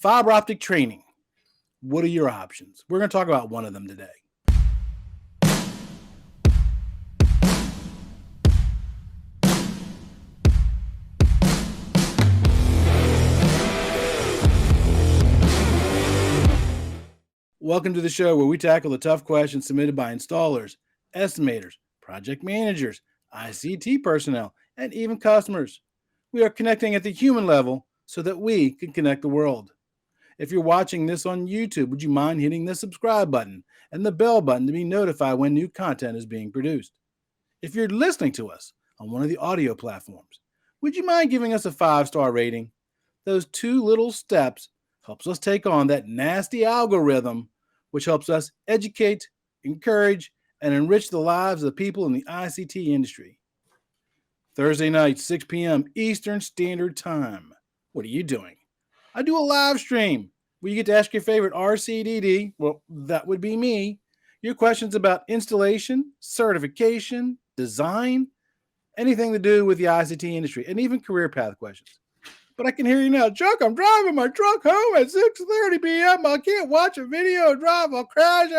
Fiber optic training. What are your options? We're going to talk about one of them today. Welcome to the show where we tackle the tough questions submitted by installers, estimators, project managers, ICT personnel, and even customers. We are connecting at the human level so that we can connect the world. If you're watching this on YouTube, would you mind hitting the subscribe button and the bell button to be notified when new content is being produced? If you're listening to us on one of the audio platforms, would you mind giving us a 5-star rating? Those 2 little steps helps us take on that nasty algorithm, which helps us educate, encourage, and enrich the lives of the people in the ICT industry. Thursday night, 6 p.m. Eastern Standard Time. What are you doing? I do a live stream where you get to ask your favorite RCDD, well, that would be me, your questions about installation, certification, design, anything to do with the ICT industry, and even career path questions. But I can hear you now. Chuck, I'm driving my truck home at 6:30 p.m. I can't watch a video drive. I'll crash.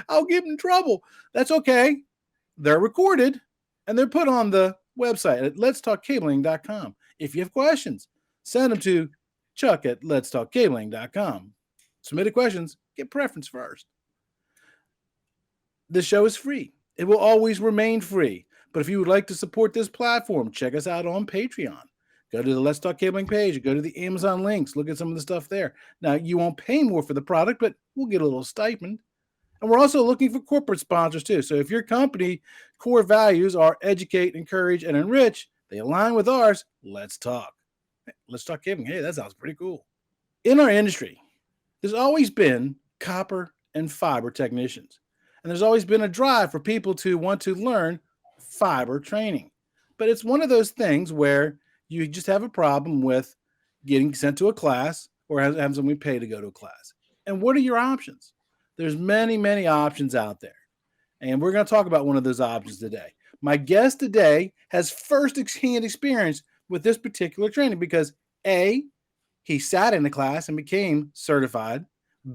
I'll get in trouble. That's okay. They're recorded, and they're put on the website at letstalkcabling.com. If you have questions, send them to Chuck at letstalkcabling.com. Submitted questions, get preference first. This show is free. It will always remain free. But if you would like to support this platform, check us out on Patreon. Go to the Let's Talk Cabling page, go to the Amazon links, look at some of the stuff there. Now, you won't pay more for the product, but we'll get a little stipend. And we're also looking for corporate sponsors too. So if your company core values are educate, encourage, and enrich, they align with ours, let's talk. Let's talk cabling. Hey, that sounds pretty cool. In our industry, there's always been copper and fiber technicians. And there's always been a drive for people to want to learn fiber training. But it's one of those things where you just have a problem with getting sent to a class or having someone pay to go to a class. And what are your options? There's many, many options out there. And we're going to talk about one of those options today. My guest today has first-hand experience with this particular training because A, he sat in a class and became certified.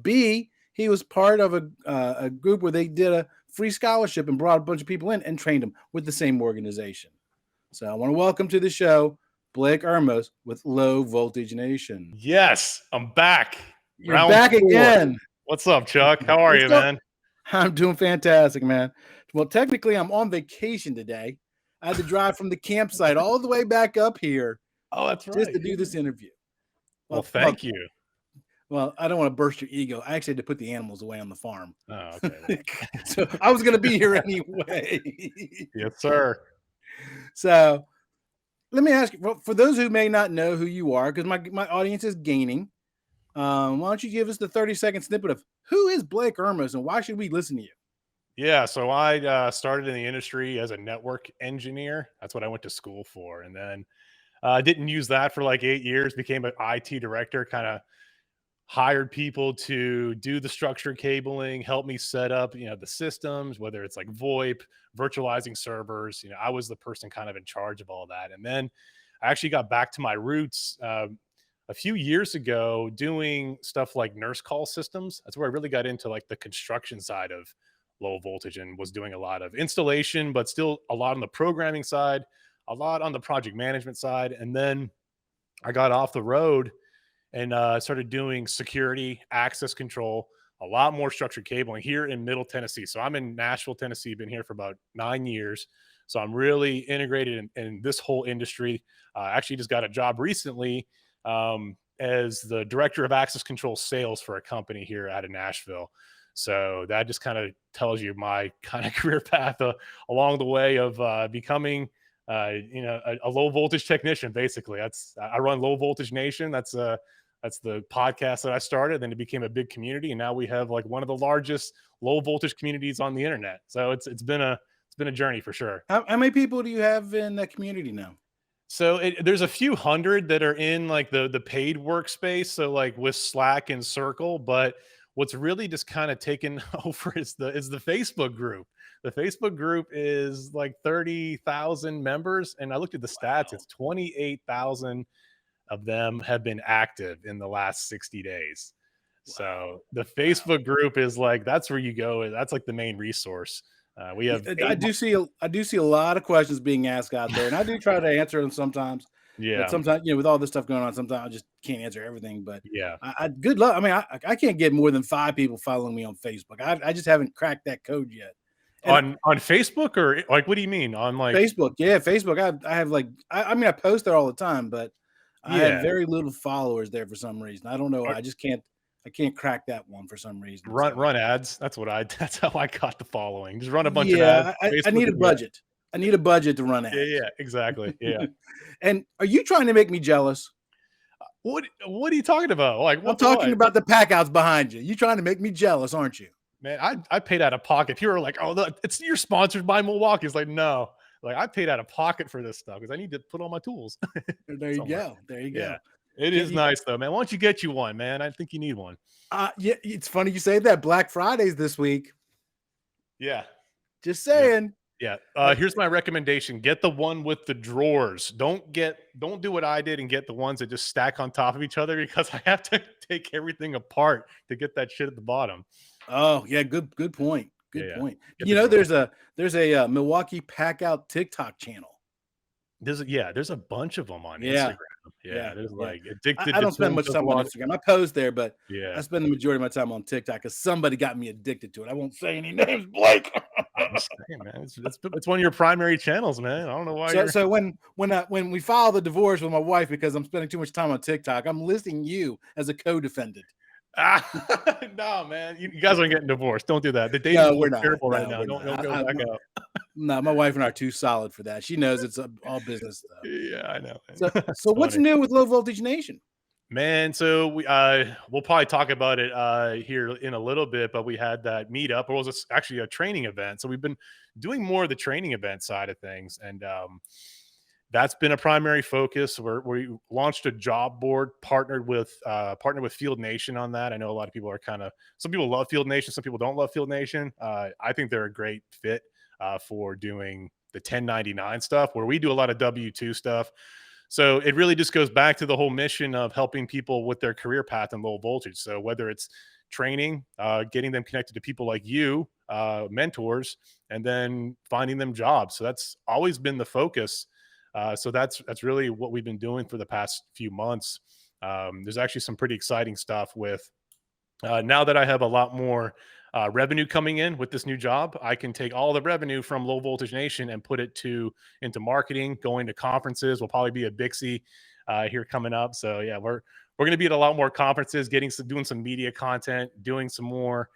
B, he was part of a group where they did a free scholarship and brought a bunch of people in and trained them with the same organization. So I want to welcome to the show Blake Urmos with Low Voltage Nation. Yes, I'm back. You're back again. What's up, Chuck? How are you, man? I'm doing fantastic, man. Well, technically, I'm on vacation today. I had to drive from the campsite all the way back up here. Oh, that's right. Just to do this interview. Well, thank you. Well, I don't want to burst your ego. I actually had to put the animals away on the farm. Oh, okay. So I was going to be here anyway. Yes, sir. So let me ask you, for those who may not know who you are, because my audience is gaining, why don't you give us the 30-second snippet of who is Blake Urmos and why should we listen to you? Yeah, so I started in the industry as a network engineer. That's what I went to school for. And then didn't use that for like 8 years, became an IT director, kind of hired people to do the structured cabling, help me set up, the systems, whether it's like VoIP, virtualizing servers. I was the person kind of in charge of all that. And then I actually got back to my roots a few years ago doing stuff like nurse call systems. That's where I really got into like the construction side of low voltage and was doing a lot of installation, but still a lot on the programming side, a lot on the project management side. And then I got off the road and started doing security, access control, a lot more structured cabling here in Middle Tennessee. So I'm in Nashville, Tennessee, been here for about 9 years. So I'm really integrated in this whole industry. Actually just got a job recently as the director of access control sales for a company here out of Nashville. So that just kind of tells you my kind of career path along the way of becoming a low voltage technician. Basically, I run Low Voltage Nation. That's the podcast that I started. Then it became a big community, and now we have like one of the largest low voltage communities on the internet. So it's been a journey for sure. How many people do you have in that community now? So there's a few hundred that are in like the paid workspace. So like with Slack and Circle, but what's really just kind of taken over is the Facebook group. The Facebook group is like 30,000 members. And I looked at the stats, It's 28,000 of them have been active in the last 60 days. Wow. So the Wow. Facebook group is like, that's where you go. That's like the main resource. We Yeah, have I 8 do see a lot of questions being asked out there, and I do try to answer them sometimes. But Yeah. sometimes, with all this stuff going on, sometimes I just can't answer everything. But Yeah. I good luck. I mean, I can't get more than 5 people following me on Facebook. I just haven't cracked that code yet. And On Facebook, or like, what do you mean? On like, Facebook, yeah, Facebook. I have like I mean I post there all the time, but I have yeah, very little followers there for some reason. I don't know. I just can't crack that one for some reason. So run ads. That's what I that's how I got the following. Just run a bunch of ads. yeah, I Facebook need a is, yeah. budget. I need a budget to run Yeah, ads. yeah, exactly. Yeah. And are you trying to make me jealous? What are you talking about? Like, I'm what the talking what? about the pack outs behind you. You trying to make me jealous, aren't you? Man, I paid out of pocket. You were like, "Oh, look, it's you're sponsored by Milwaukee." It's like, "No." Like, I paid out of pocket for this stuff because I need to put all my tools There you somewhere. go. There you Yeah. go. It Can't is you? nice though, man. Why don't you get you one, man? I think you need one. Yeah, it's funny you say that. Black Friday's this week. Yeah. Just Yeah. saying. Yeah. Uh, Here's my recommendation. Get the one with the drawers. Don't do what I did and get the ones that just stack on top of each other, because I have to take everything apart to get that shit at the bottom. Oh yeah, good point. Yeah, Good yeah. point. Get the drawers. There's a Milwaukee Pack Out TikTok channel. There's a bunch of them on Yeah, Instagram. Yeah, yeah, there's yeah. like Addicted I to don't spend Tools much does a time on lot. Instagram. I post there, but I Yeah. spend the majority of my time on TikTok because somebody got me addicted to it. I won't say any names, Blake. I'm just saying, man. It's one of your primary channels, man. I don't know why So you're so when we filed the divorce with my wife because I'm spending too much time on TikTok, I'm listing you as a co-defendant. no, man. You guys aren't getting divorced. Don't do that. The dating No, pool we're is not. terrible right No, now. we're Don't not. go back out. No, my wife and I are too solid for that. She knows it's all business stuff. Yeah, I know. So That's so what's funny. new with Low Voltage Nation? Man, so we'll probably talk about it here in a little bit, but we had that meetup, or was this actually a training event? So we've been doing more of the training event side of things, and that's been a primary focus. We launched a job board, partnered with Field Nation on that. I know a lot of people are some people love Field Nation, some people don't love Field Nation. I think they're a great fit for doing the 1099 stuff, where we do a lot of W-2 stuff. So it really just goes back to the whole mission of helping people with their career path in low voltage. So whether it's training, getting them connected to people like you, mentors, and then finding them jobs. So that's always been the focus. So that's really what we've been doing for the past few months. There's actually some pretty exciting stuff with now that I have a lot more revenue coming in with this new job. I can take all the revenue from Low Voltage Nation and put it into marketing, going to conferences. We'll probably be at Bixie here coming up. So yeah, we're going to be at a lot more conferences, doing some media content, doing some more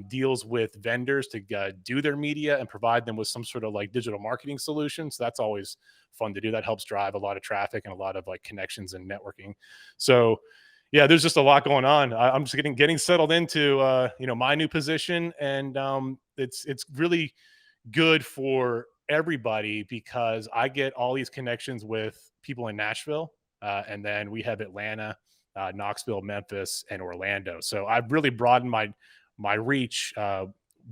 deals with vendors to do their media and provide them with some sort of like digital marketing solutions. So that's always fun to do. That helps drive a lot of traffic and a lot of like connections and networking. So yeah, there's just a lot going on. I'm just getting settled into my new position, and it's really good for everybody because I get all these connections with people in Nashville, and then we have Atlanta, Knoxville, Memphis, and Orlando. So I've really broadened my reach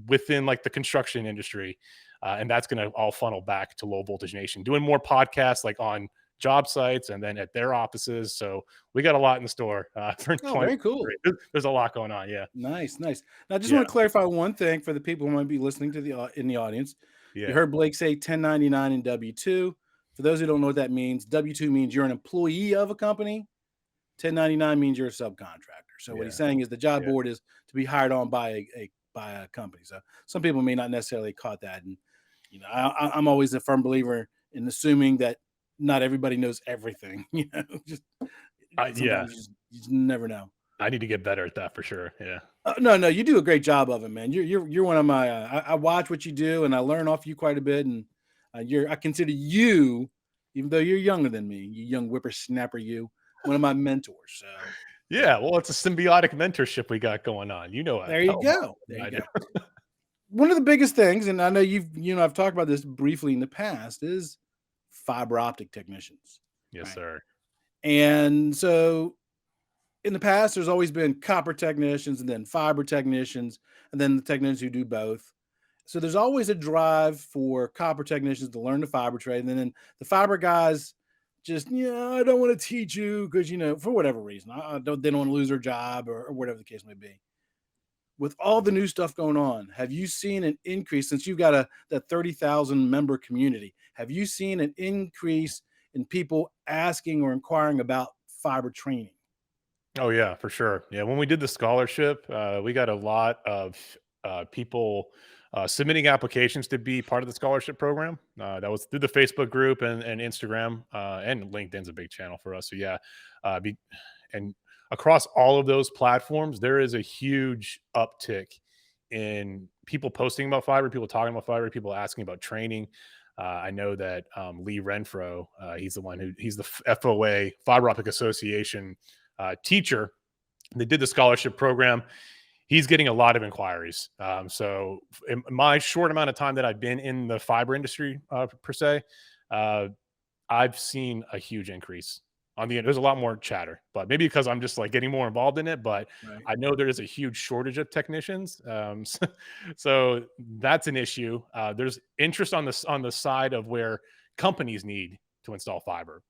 within like the construction industry, and that's going to all funnel back to Low Voltage Nation, doing more podcasts like on job sites and then at their offices. So we got a lot in the store for Oh, very cool. 2023. There's a lot going on. Yeah. Nice, nice. Now, I just Yeah. want to clarify one thing for the people who might be listening to in the audience. You Yeah. heard Blake say 1099 and W-2. For those who don't know what that means, W-2 means you're an employee of a company. 1099 means you're a subcontractor. So what he's Yeah. saying is the job Yeah. board is to be hired on by a company. So some people may not necessarily caught that, and I'm always a firm believer in assuming that not everybody knows everything. Just Yeah. sometimes you just never know. I need to get better at that for sure. Yeah. No, you do a great job of it, man. You're one of my. I watch what you do, and I learn off you quite a bit. And I consider you, even though you're younger than me, you young whippersnapper, one of my mentors. So Yeah. Well, it's a symbiotic mentorship we got going on. You know, there you go. There you go. One of the biggest things, and I know I've talked about this briefly in the past, is fiber optic technicians. Yes, Right. sir. And so in the past, there's always been copper technicians and then fiber technicians, and then the technicians who do both. So there's always a drive for copper technicians to learn the fiber trade. And then the fiber guys just, I don't want to teach you because, for whatever reason, they don't want to lose their job or whatever the case may be. With all the new stuff going on, have you seen an increase since you've got that 30,000 member community? Have you seen an increase in people asking or inquiring about fiber training? Oh yeah, for sure. Yeah, when we did the scholarship, we got a lot of people submitting applications to be part of the scholarship program. That was through the Facebook group and Instagram, and LinkedIn's a big channel for us. So yeah, uh, be, and across all of those platforms, there is a huge uptick in people posting about fiber, people talking about fiber, people asking about training. I know that Lee Renfro, he's the FOA Fiber Optic Association teacher. They did the scholarship program. He's getting a lot of inquiries. So in my short amount of time that I've been in the fiber industry, per se, uh, I've seen a huge increase on the end. There's a lot more chatter, but maybe because I'm just like getting more involved in it. But Right. I know there is a huge shortage of technicians, so that's an issue. There's interest on the side of where companies need to install fiber.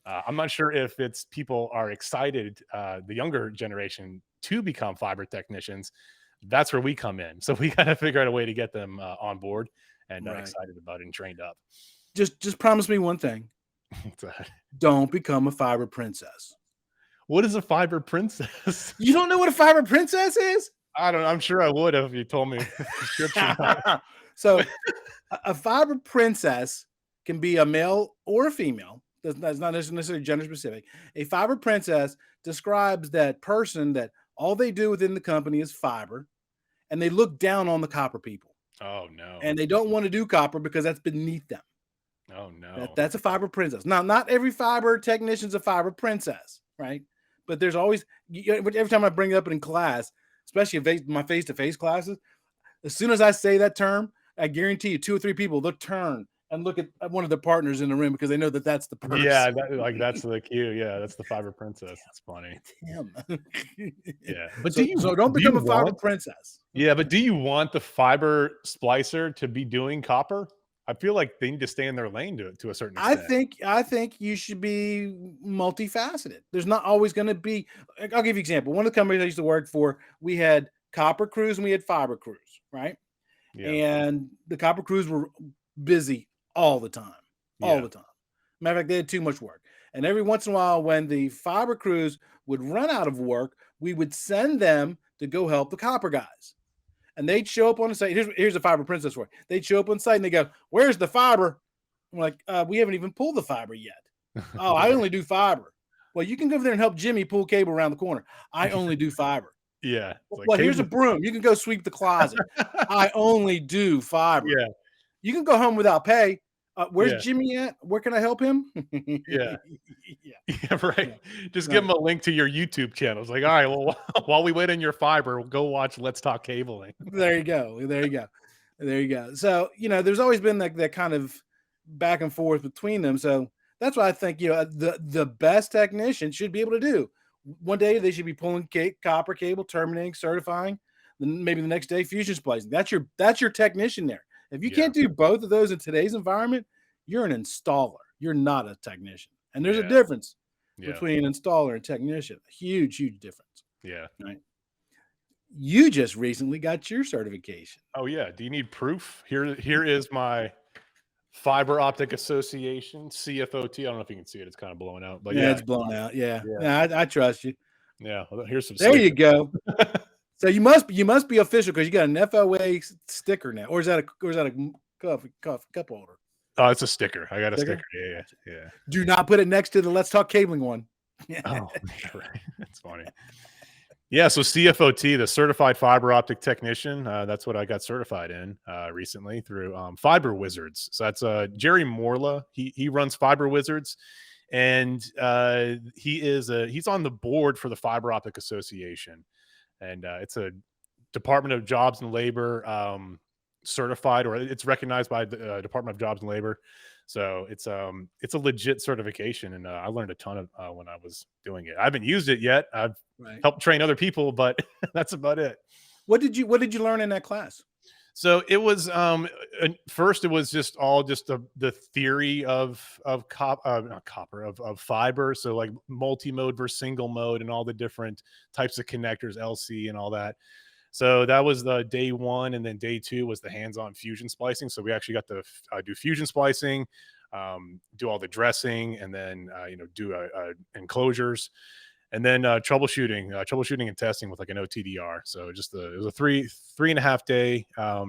I'm not sure if it's people are excited, the younger generation, to become fiber technicians. That's where we come in. So we got to figure out a way to get them on board and Right. excited about it and trained up. Just promise me one thing. So, Don't become a fiber princess. what is a fiber princess? You don't know what a fiber princess is? I don't. I'm sure I would have if you told me the description. So a fiber princess can be a male or a female. That's not necessarily gender specific. A fiber princess describes that person that all they do within the company is fiber, and they look down on the copper people, Oh no. and they don't want to do copper because that's beneath them. Oh no. That's a fiber princess. Now, not every fiber technician's a fiber princess, right? But there's always every time I bring it up in class, especially my face-to-face classes, as soon as I say that term, I guarantee you 2 or 3 people they'll turn and look at one of the partners in the room because they know that that's the person. Yeah, that's the cue. Yeah, that's the fiber princess. It's funny. It's him. Yeah, but So don't do you become a fiber want? princess. Yeah, but do you want the fiber splicer to be doing copper? I feel like they need to stay in their lane to a certain I extent. think I think you should be multifaceted. There's not always going to be. I'll give you an example. One of the companies I used to work for, we had copper crews and we had fiber crews, right? Yeah, And the copper crews were busy all the time, all yeah, the time. Matter of fact, they had too much work. And every once in a while, when the fiber crews would run out of work, we would send them to go help the copper guys. And they'd show up on the site. Here's the fiber princess for you. They'd show up on site and they go, "Where's the fiber?" I'm like, "We haven't even pulled the fiber yet." "Oh, I only do fiber." "Well, you can go over there and help Jimmy pull cable around the corner." "I only do fiber." yeah. It's like "Well, here's a cable. broom. You can go sweep the closet." "I only do fiber." Yeah, "You can go home without pay." "Where's yeah, Jimmy at? Where can I help him?" yeah, Yeah, yeah. Right. yeah, Just give right. them a link to your YouTube channel. It's like, all right, well, while we wait on your fiber, we'll go watch Let's Talk Cabling. There you go. There you go. There you go. So, there's always been that kind of back and forth between them. So that's what I think, the best technician should be able to do. One day they should be pulling copper cable, terminating, certifying. Then maybe the next day fusion splicing. That's your technician there. If you Yeah, can't do both of those in today's environment, you're an installer. You're not a technician. And there's a yeah, difference yeah, between installer and technician. A huge, huge difference. yeah. Right. You just recently got your certification. Oh yeah. Do you need proof? Here is my Fiber Optic Association, CFOT. I don't know if you can see it. It's kind of blowing out, but Yeah, yeah, it's blown out. Yeah. yeah, Yeah, I trust you. yeah. Well, here's some There you stickers. go. So you must be official because you got an FOA sticker now, or is that a cup holder Oh, it's a sticker. I got a sticker? sticker. Yeah, yeah, Gotcha. yeah. Do not put it next to the Let's Talk Cabling one. Oh, yeah, right. That's funny. Yeah, so CFOT, the Certified Fiber Optic Technician, that's what I got certified in recently through Fiber Wizards. So that's Jerry Morla. He runs Fiber Wizards, and he's on the board for the Fiber Optic Association, and it's a Department of Jobs and Labor certified, or it's recognized by the Department of Jobs and Labor. So it's a legit certification, and I learned a ton of when I was doing it. I haven't used it yet. I've Right. helped train other people, but that's about it. What did you learn in that class? So it was first it was just all just the theory of not copper of fiber. So like multi-mode versus single mode and all the different types of connectors, LC and all that. So that was the day one, and then day two was the hands-on fusion splicing. So we actually got to do fusion splicing, do all the dressing, and then do enclosures, and then troubleshooting and testing with like an OTDR. So it was a 3.5 day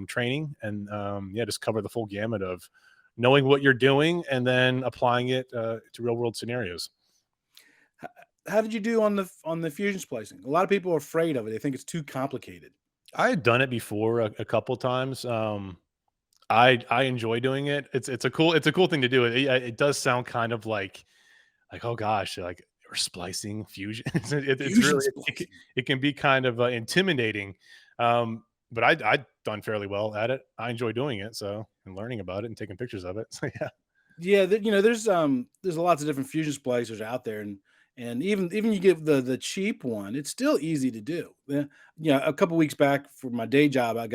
training, and yeah, just cover the full gamut of knowing what you're doing and then applying it to real world scenarios. How did you do on the fusion splicing? A lot of people are afraid of it. They think it's too complicated. I had done it before a couple times. I enjoy doing it. It's a cool thing to do. It does sound kind of like, oh gosh, like, or splicing fusion. It's Fusion really splicing. it can be kind of intimidating. But I've done fairly well at it. I enjoy doing it, so, and learning about it and taking pictures of it. So yeah. Yeah, there's lots of different fusion splicers out there, and even you get the cheap one, it's still easy to do. A couple weeks back for my day job, I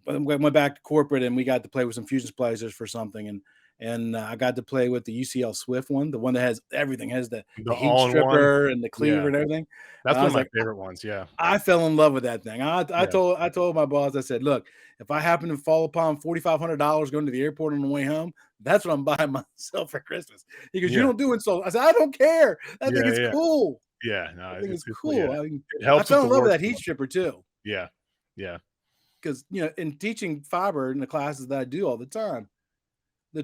went back to corporate and we got to play with some fusion splicers for something, and I got to play with the UCL Swift one, the one that has everything, has The the heat all-in-one. stripper and the cleaver Yeah. and everything. And That's I one of was my like, favorite ones. Yeah. I fell in love with that thing. Yeah. I told my boss, I said, look, if I happen to fall upon $4,500 going to the airport on the way home, that's what I'm buying myself for Christmas. He goes, you Yeah. don't do install. I said, I don't care. That thing Yeah, is yeah. cool. Yeah, no, That thing is yeah. cool. I mean, It I helps with fell the in love with that heat workflow. stripper too, Yeah. Yeah. because in teaching fiber in the classes that I do all the time, the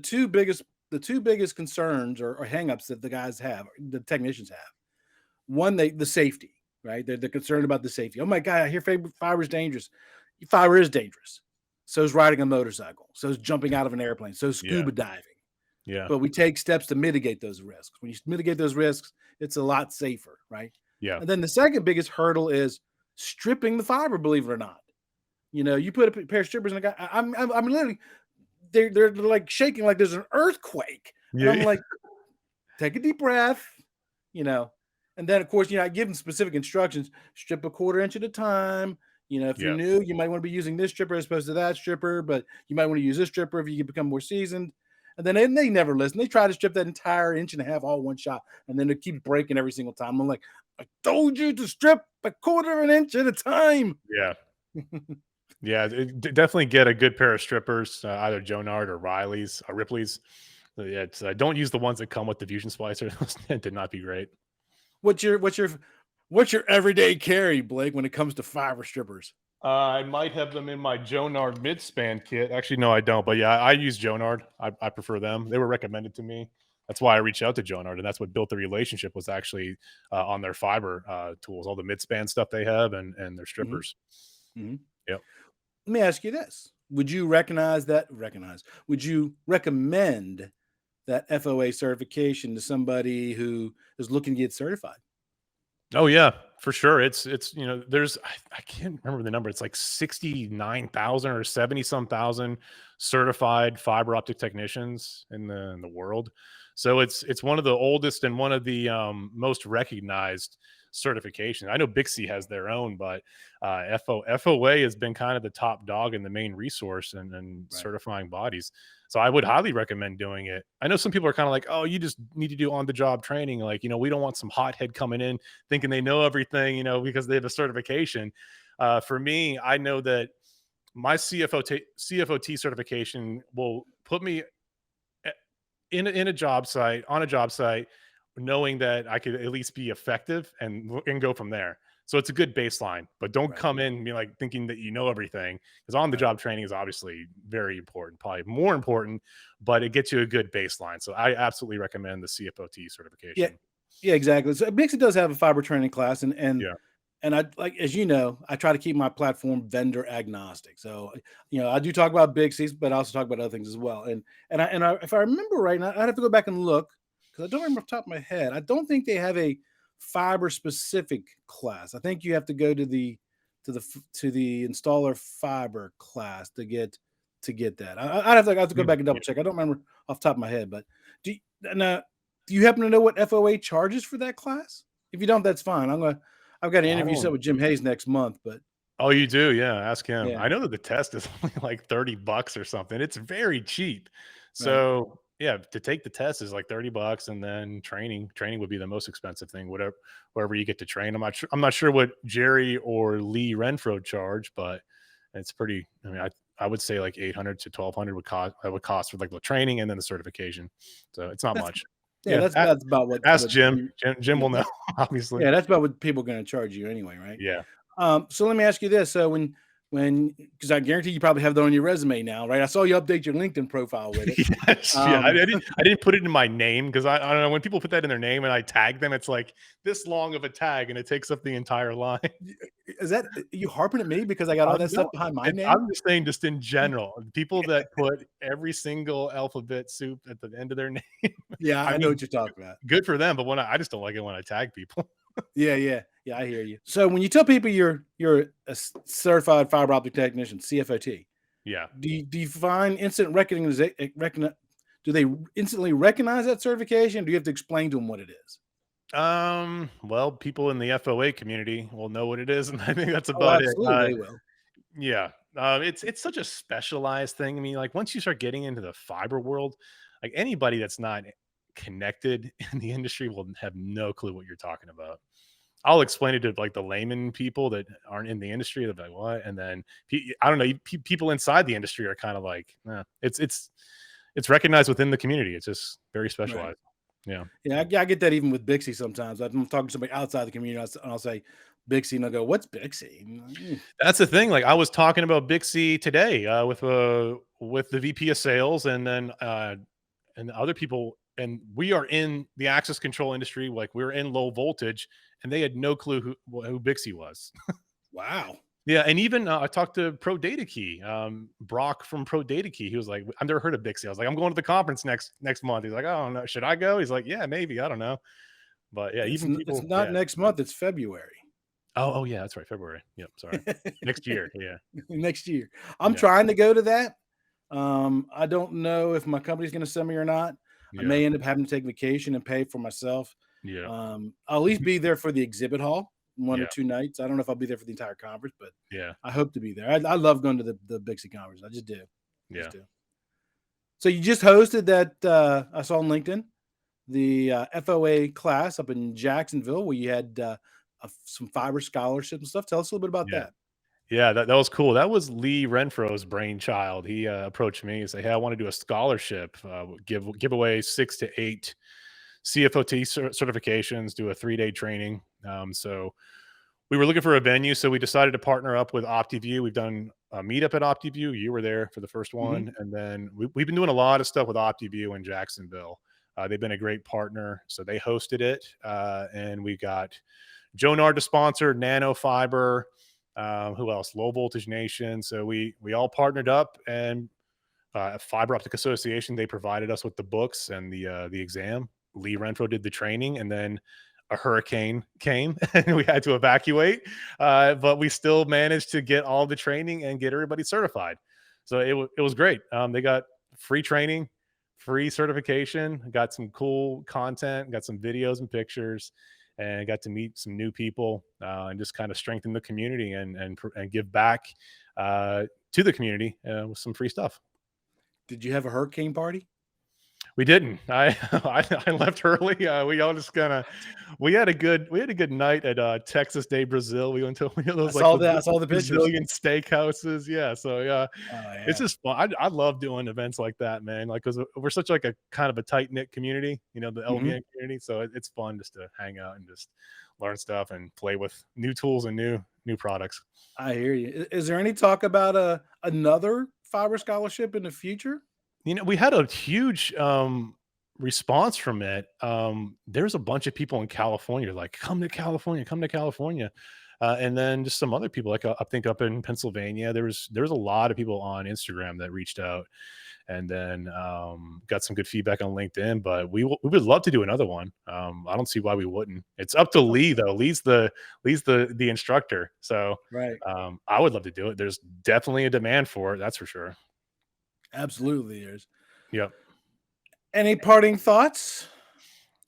the two biggest concerns or hangups that the guys have, the technicians have. One, the safety, right? They're concerned about the safety. Oh my God, I hear fiber is dangerous. Fiber is dangerous. So is riding a motorcycle. So is jumping out of an airplane. So is Yeah. scuba diving. Yeah. But we take steps to mitigate those risks. When you mitigate those risks, it's a lot safer, right? Yeah. And then the second biggest hurdle is stripping the fiber, believe it or not. You put a pair of strippers in a guy. I'm literally, they're like shaking like there's an earthquake. And I'm Yeah. like, take a deep breath, you know. And then, of course, I give them specific instructions: strip a quarter inch at a time. If you're Yeah. new, you might want to be using this stripper as opposed to that stripper, but you might want to use this stripper if you become more seasoned. And then they never listen. They try to strip that entire inch and a half all one shot, and then it keeps breaking every single time. I'm like, I told you to strip a quarter of an inch at a time. Yeah. Yeah, definitely get a good pair of strippers, either Jonard or Riley's or Ripley's. Yeah, don't use the ones that come with the fusion splicer. Those tend to not be great. What's your everyday carry, Blake, when it comes to fiber strippers? I might have them in my Jonard mid-span kit. Actually, no, I don't. But yeah, I use Jonard. I prefer them. They were recommended to me. That's why I reached out to Jonard, and that's what built the relationship. Was actually on their fiber tools, all the mid-span stuff they have, and their Mhm, strippers. mhm. Yep. Let me ask you this. Would you recommend that FOA certification to somebody who is looking to get certified? Oh yeah, for sure. It's there's I can't remember the number. It's like 69,000 or 70 some thousand certified fiber optic technicians in the world. So it's one of the oldest and one of the most recognized certifications. I know Bixie has their own, but FOA has been kind of the top dog and the main resource and Right. certifying bodies. So I would highly recommend doing it. I know some people are kind of like, oh, you just need to do on the job training. Like, we don't want some hothead coming in thinking they know everything, because they have a certification. For me, I know that my CFOT certification will put me in a job site, on a job site, knowing that I could at least be effective and go from there. So it's a good baseline, but don't Right. come in and be like thinking that you know everything, because on the Right. job training is obviously very important, probably more important, but it gets you a good baseline. So I absolutely recommend the CFOT Yeah. certification. Yeah, exactly. So Bixie does have a fiber training class, Yeah. and I, like, as you know, I try to keep my platform vendor agnostic. So, I do talk about Bixies, but I also talk about other things as well. And if I remember right, now, I'd have to go back and look because I don't remember off the top of my head. I don't think they have a fiber specific class. I think you have to go to the installer fiber class to get that. I'd have to go Mm, back and double yeah. check. I don't remember off the top of my head, but do you, now do you happen to know what FOA charges for that class? If you don't, that's fine. I've got an I interview set don't with Jim Hayes next month, but Oh, you do? Yeah, ask him. Yeah, I know that the test is only like $30 or something. It's very cheap. right. So, yeah, to take the test is like $30 and then training would be the most expensive thing, whatever wherever you get to train. I'm not sure what Jerry or Lee Renfro charge, but it's pretty. I mean, I would say like 800 to 1200 would cost for like the training and then the certification. So, it's not That's much. yeah, Yeah, that's about ask what Jim. you Jim will know, obviously. yeah, that's about what people are going to charge you anyway, right? Yeah. So let me ask you this: so when because I guarantee you probably have that on your resume now, right? I saw you update your LinkedIn profile with it. Yes, yeah, I Um, didn't put it in my name because I don't know, when people put that in their name and I tag them, it's like this long of a tag and it takes up the entire line. is that you harping at me because I got all that stuff No, behind my it's name? I'm just saying just in general, people that put every single alphabet soup at the end of their name, Yeah, I I know mean, what you're talking about. good for them, but when I just don't like it when I tag people. Yeah, I hear you. So when you tell people you're a certified fiber optic technician, CFOT, Yeah. do you find instant recognition? Do they instantly recognize that certification? Do you have to explain to them what it is? Well, people in the FOA community will know what it is, and I think that's Oh, about it. absolutely, they will. Yeah, it's such a specialized thing. I mean, like once you start getting into the fiber world, like anybody that's not connected in the industry will have no clue what you're talking about. I'll explain it to like the layman people that aren't in the industry. They're like, "What?" And then I don't know. People inside the industry are kind of like, it's recognized within the community. It's just very Right. specialized. Yeah. Yeah, I get that even with Bixie sometimes. I'm talking to somebody outside the community, and I'll say Bixie, and they'll go, "What's Bixie?" And I'm like, That's the thing. Like I was talking about Bixie today with the VP of sales, and other people, and we are in the access control industry. Like we're in low voltage, and they had no clue who Bixie was. Wow. Yeah, and even I talked to Pro Data Key, Brock from Pro Data Key. He was like, "I've never heard of Bixie." I was like, "I'm going to the conference next month." He's like, "Oh no, should I go?" He's like, "Yeah, maybe. I don't know." But yeah, even It's people, not yeah. next month, it's February. Oh, yeah, that's right, February. Yep, sorry. Next year. Yeah, Next year. I'm yeah, trying to go to that. I don't know if my company's gonna send me or not. I yeah, may end up having to take vacation and pay for myself. yeah, I'll at least be there for the exhibit hall 1 or yeah, 2 nights. I don't know if I'll be there for the entire conference, but yeah, I hope to be there. I love going to the Bixie conference. I just do. Just yeah. do. So you just hosted that, I saw on LinkedIn, the, FOA class up in Jacksonville where you had, some fiber scholarships and stuff. Tell us a little bit about Yeah. that. Yeah, that was cool. That was Lee Renfro's brainchild. He approached me and said, "Hey, I want to do a scholarship. Give away 6 to 8 CFOT certifications. Do a 3-day training." So we were looking for a venue, so we decided to partner up with OptiView. We've done a meetup at OptiView. You were there for the first Mhm. one, and then we've been doing a lot of stuff with OptiView in Jacksonville. They've been a great partner, so they hosted it, and we got Jonar to sponsor, Nano Fiber, who else? Low Voltage Nation. So we all partnered up, and Fiber Optic Association, they provided us with the books and the exam. Lee Renfro did the training, and then a hurricane came and we had to evacuate. But we still managed to get all the training and get everybody certified. So it was great. They got free training, free certification, got some cool content, got some videos and pictures, and got to meet some new people and just kind of strengthen the community and give back to the community with some free stuff. Did you have a hurricane party? We didn't. I left early. We all just kind of we had a good night at Texas Day Brazil. We went to those like the I saw the pictures. Brazilian steakhouses. Yeah, so yeah, Oh, it's yeah. just fun. I love doing events like that, man. Like because we're such like a kind of a tight knit community, the Mhm. LVN community. So it's fun just to hang out and just learn stuff and play with new tools and new products. I hear you. Is there any talk about, another fiber scholarship in the future? We had a huge response from it. There's a bunch of people in California like, come to California, come to California. And then just some other people, like I think up in Pennsylvania, there was a lot of people on Instagram that reached out, and then got some good feedback on LinkedIn. But we would love to do another one. I don't see why we wouldn't. It's up to Oh, Lee though. Lee's the instructor, so right. I would love to do it. There's definitely a demand for it. That's for sure. Absolutely, there's. Yep. Any parting thoughts?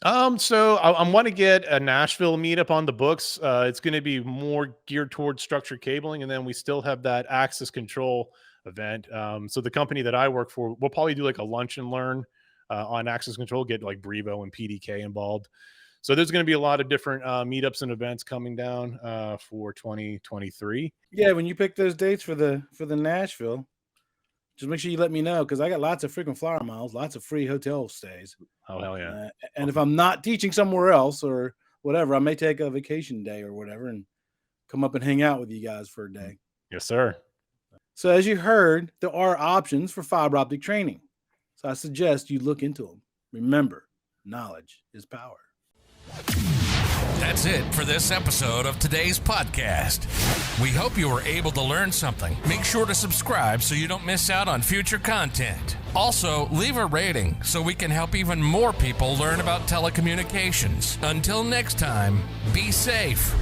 So I want to get a Nashville meetup on the books. It's going to be more geared towards structured cabling, and then we still have that access control event. So the company that I work for, we'll probably do like a lunch and learn on access control, get like Brevo and PDK involved. So there's going to be a lot of different meetups and events coming down for 2023. Yeah, when you pick those dates for the Nashville, just make sure you let me know, because I got lots of frequent flyer miles, lots of free hotel stays. Oh, hell yeah. And if I'm not teaching somewhere else or whatever, I may take a vacation day or whatever and come up and hang out with you guys for a day. Yes, sir. So as you heard, there are options for fiber optic training. So I suggest you look into them. Remember, knowledge is power. That's it for this episode of today's podcast. We hope you were able to learn something. Make sure to subscribe so you don't miss out on future content. Also, leave a rating so we can help even more people learn about telecommunications. Until next time, be safe.